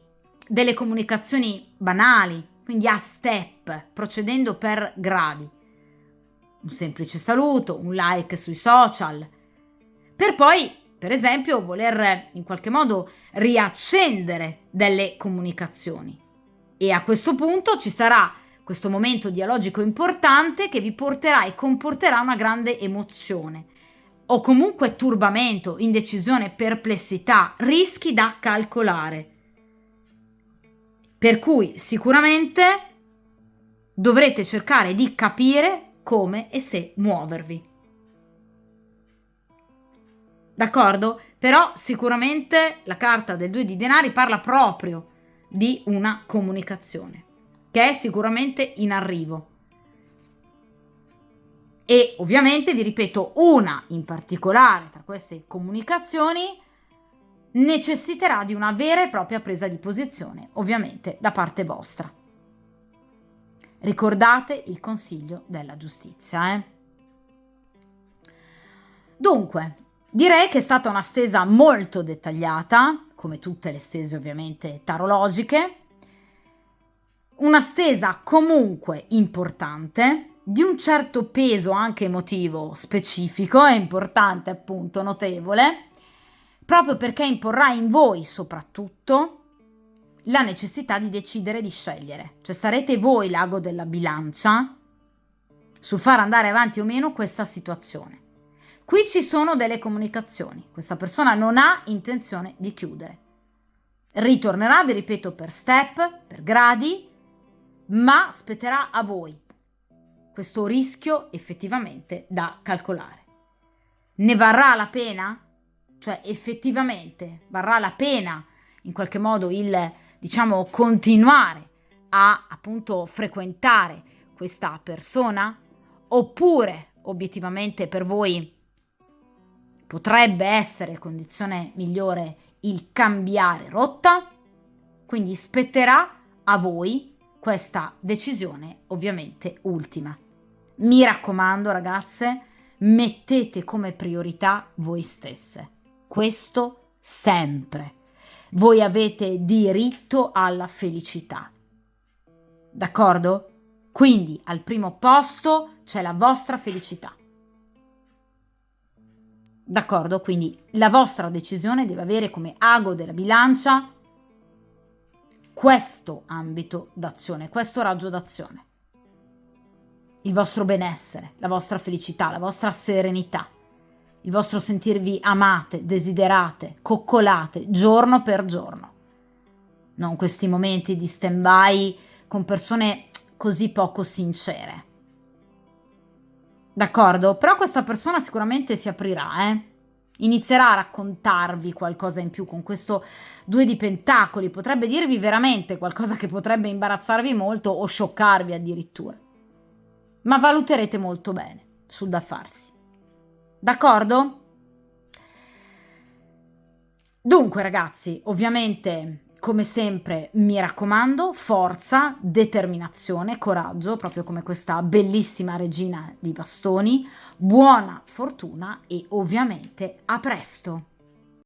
delle comunicazioni banali, quindi a step, procedendo per gradi. Un semplice saluto, un like sui social, per poi, per esempio, voler in qualche modo riaccendere delle comunicazioni. E a questo punto ci sarà questo momento dialogico importante che vi porterà e comporterà una grande emozione o comunque turbamento, indecisione, perplessità, rischi da calcolare. Per cui sicuramente dovrete cercare di capire come e se muovervi. D'accordo? Però sicuramente la carta del 2 di denari parla proprio di una comunicazione che è sicuramente in arrivo. E ovviamente, vi ripeto, una in particolare tra queste comunicazioni necessiterà di una vera e propria presa di posizione, ovviamente da parte vostra. Ricordate il consiglio della giustizia, Dunque, direi che è stata una stesa molto dettagliata, come tutte le stese ovviamente tarologiche, una stesa comunque importante, di un certo peso anche emotivo specifico, è importante appunto, notevole, proprio perché imporrà in voi soprattutto la necessità di decidere, di scegliere, cioè sarete voi l'ago della bilancia sul far andare avanti o meno questa situazione. Qui ci sono delle comunicazioni, questa persona non ha intenzione di chiudere, ritornerà, vi ripeto, per step, per gradi, ma spetterà a voi questo rischio effettivamente da calcolare. Ne varrà la pena? Cioè effettivamente varrà la pena in qualche modo il, diciamo, continuare a appunto frequentare questa persona? Oppure obiettivamente per voi potrebbe essere condizione migliore il cambiare rotta? Quindi spetterà a voi questa decisione ovviamente ultima. Mi raccomando, ragazze, mettete come priorità voi stesse. Questo sempre. Voi avete diritto alla felicità. D'accordo? Quindi al primo posto c'è la vostra felicità. D'accordo? Quindi la vostra decisione deve avere come ago della bilancia questo ambito d'azione, questo raggio d'azione. Il vostro benessere, la vostra felicità, la vostra serenità, il vostro sentirvi amate, desiderate, coccolate giorno per giorno. Non questi momenti di stand-by con persone così poco sincere. D'accordo? Però questa persona sicuramente si aprirà, inizierà a raccontarvi qualcosa in più con questo 2 di pentacoli, potrebbe dirvi veramente qualcosa che potrebbe imbarazzarvi molto o scioccarvi addirittura, ma valuterete molto bene sul da farsi, d'accordo? Dunque ragazzi, ovviamente come sempre mi raccomando, forza, determinazione, coraggio, proprio come questa bellissima regina di bastoni, buona fortuna e ovviamente a presto!